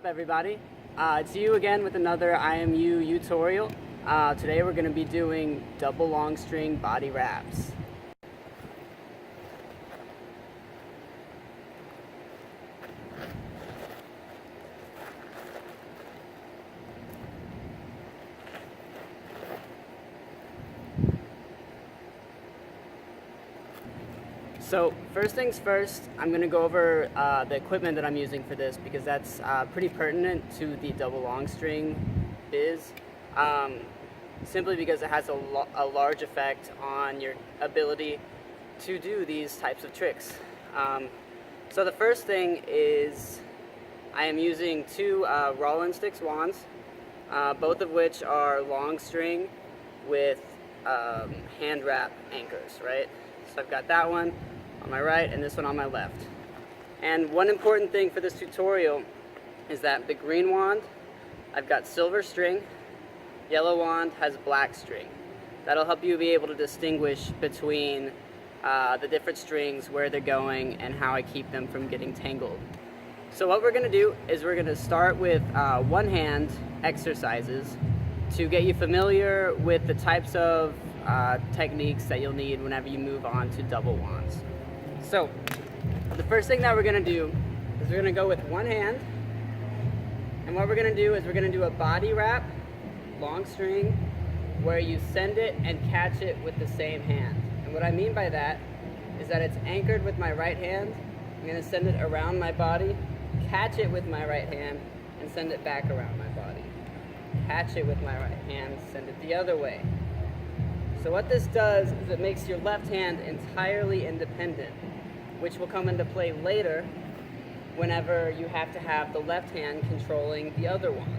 up, everybody? It's you again with another IMU UTorial. Today we're going to be doing double long string body wraps. So first things first, I'm going to go over the equipment that I'm using for this because that's pretty pertinent to the double long string biz, simply because it has a large effect on your ability to do these types of tricks. So the first thing is I am using two Rollin sticks wands, both of which are long string with hand wrap anchors, right? So I've got that one on my right and this one on my left. And one important thing for this tutorial is that the green wand, I've got silver string, yellow wand has black string. That'll help you be able to distinguish between the different strings, where they're going, and how I keep them from getting tangled. So what we're going to do is we're going to start with one hand exercises to get you familiar with the types of techniques that you'll need whenever you move on to double wands. So the first thing that we're going to do is we're going to go with one hand, and what we're going to do is we're going to do a body wrap long string where you send it and catch it with the same hand. And what I mean by that is that it's anchored with my right hand. I'm going to send it around my body, catch it with my right hand, and send it back around my body. Catch it with my right hand, send it the other way. So what this does is it makes your left hand entirely independent, which will come into play later whenever you have to have the left hand controlling the other one.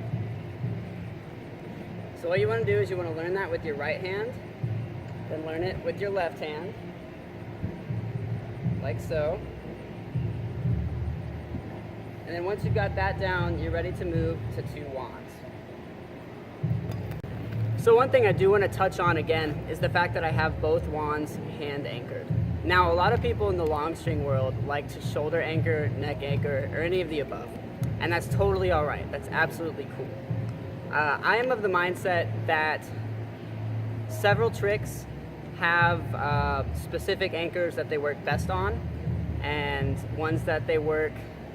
So what you want to do is you want to learn that with your right hand, then learn it with your left hand, like so. And then once you've got that down, you're ready to move to two wands. So one thing I do want to touch on again is the fact that I have both wands hand anchored. Now, a lot of people in the long string world like to shoulder anchor, neck anchor, or any of the above. And that's totally all right. That's absolutely cool. I am of the mindset that several tricks have specific anchors that they work best on and ones that they work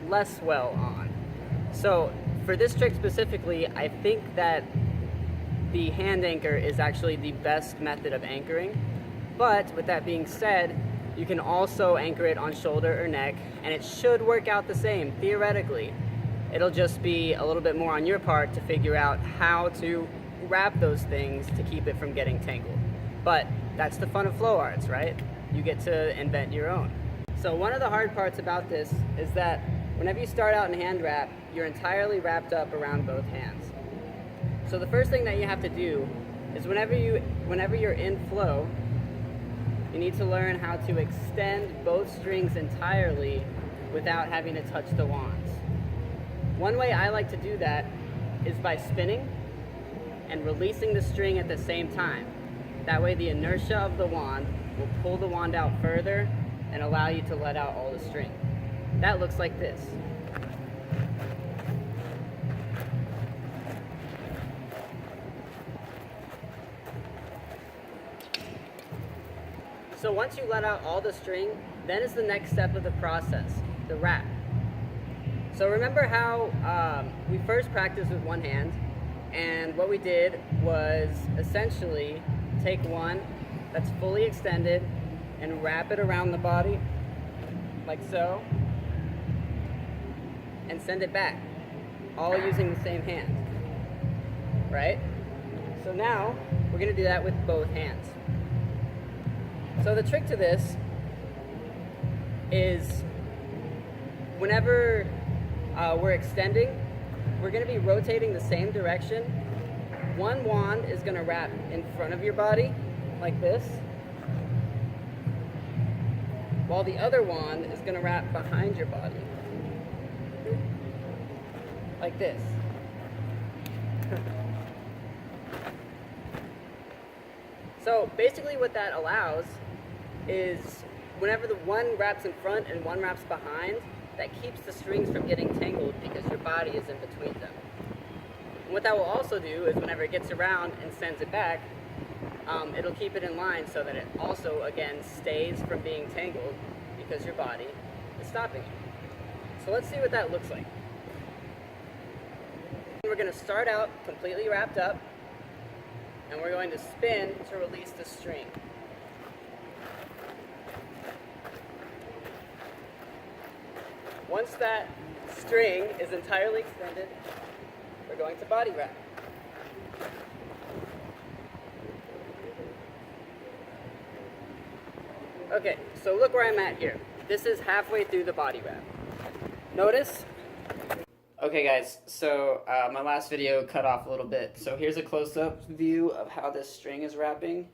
less well on. So for this trick specifically, I think that the hand anchor is actually the best method of anchoring. But with that being said, you can also anchor it on shoulder or neck, and it should work out the same, theoretically. It'll just be a little bit more on your part to figure out how to wrap those things to keep it from getting tangled. But that's the fun of flow arts, right? You get to invent your own. So one of the hard parts about this is that whenever you start out in hand wrap, you're entirely wrapped up around both hands. So the first thing that you have to do is whenever you're in flow, you need to learn how to extend both strings entirely without having to touch the wands. One way I like to do that is by spinning and releasing the string at the same time. That way the inertia of the wand will pull the wand out further and allow you to let out all the string. That looks like this. So once you let out all the string, then is the next step of the process, the wrap. So remember how we first practiced with one hand, and what we did was essentially take one that's fully extended and wrap it around the body, like so, and send it back, all using the same hand, right? So now, we're gonna do that with both hands. So the trick to this is whenever we're extending, we're going to be rotating the same direction. One wand is going to wrap in front of your body, like this, while the other wand is going to wrap behind your body, like this. So basically what that allows is whenever the one wraps in front and one wraps behind, that keeps the strings from getting tangled because your body is in between them. And what that will also do is whenever it gets around and sends it back, it'll keep it in line so that it also, again, stays from being tangled because your body is stopping it. So let's see what that looks like. We're going to start out completely wrapped up, and we're going to spin to release the string. Once that string is entirely extended, we're going to body wrap. Okay, so look where I'm at here. This is halfway through the body wrap. Notice? Okay guys, so my last video cut off a little bit. So here's a close-up view of how this string is wrapping.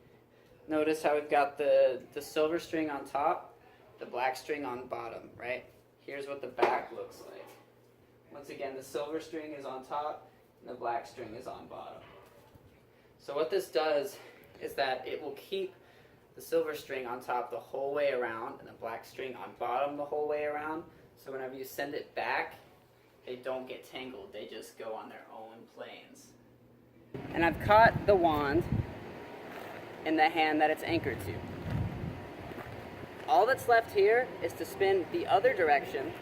Notice how we've got the silver string on top, the black string on bottom, right? Here's what the back looks like. Once again, the silver string is on top and the black string is on bottom. So what this does is that it will keep the silver string on top the whole way around and the black string on bottom the whole way around. So whenever you send it back, they don't get tangled, they just go on their own planes. And I've caught the wand in the hand that it's anchored to. All that's left here is to spin the other direction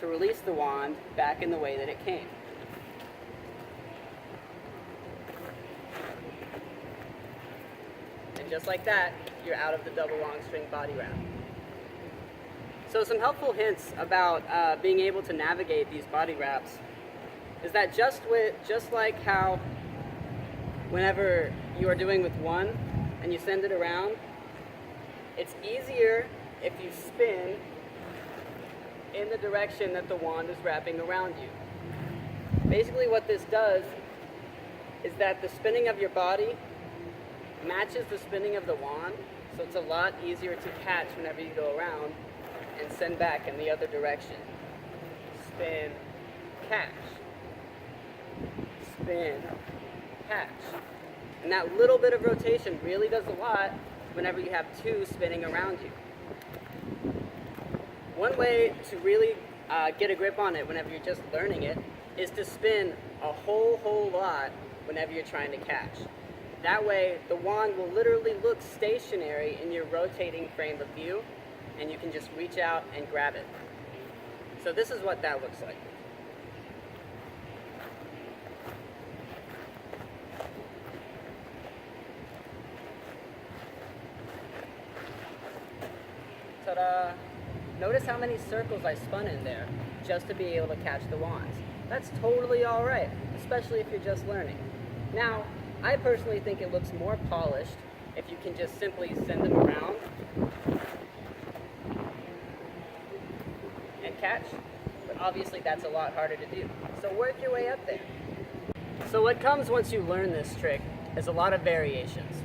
to release the wand back in the way that it came. And just like that, you're out of the double long string body wrap. So some helpful hints about being able to navigate these body wraps is that just like how whenever you are doing with one and you send it around, it's easier if you spin in the direction that the wand is wrapping around you. Basically what this does is that the spinning of your body matches the spinning of the wand, so it's a lot easier to catch whenever you go around and send back in the other direction. Spin, catch. Spin, catch. And that little bit of rotation really does a lot whenever you have two spinning around you. One way to really get a grip on it whenever you're just learning it is to spin a whole lot whenever you're trying to catch. That way, the wand will literally look stationary in your rotating frame of view, and you can just reach out and grab it. So this is what that looks like. Ta-da! Notice how many circles I spun in there just to be able to catch the wands. That's totally alright, especially if you're just learning. Now, I personally think it looks more polished if you can just simply send them around and catch, but obviously that's a lot harder to do. So work your way up there. So what comes once you learn this trick is a lot of variations.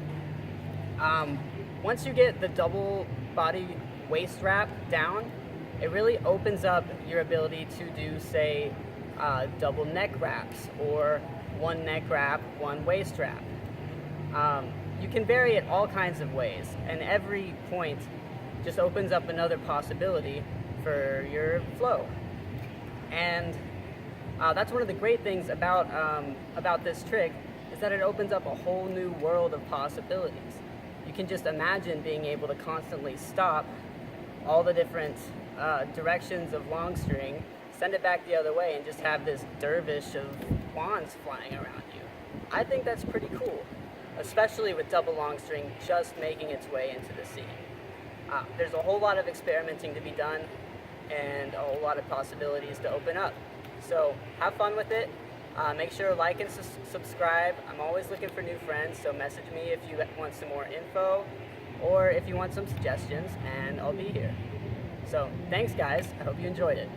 Once you get the double body waist wrap down, it really opens up your ability to do, say, double neck wraps, or one neck wrap, one waist wrap. You can vary it all kinds of ways, and every point just opens up another possibility for your flow. And that's one of the great things about this trick, is that it opens up a whole new world of possibilities. You can just imagine being able to constantly stop all the different directions of long string, send it back the other way, and just have this dervish of wands flying around you. I think that's pretty cool, especially with double long string just making its way into the scene. There's a whole lot of experimenting to be done and a whole lot of possibilities to open up. So have fun with it. Make sure to like and subscribe. I'm always looking for new friends, so message me if you want some more info or if you want some suggestions, and I'll be here. So thanks guys, I hope you enjoyed it.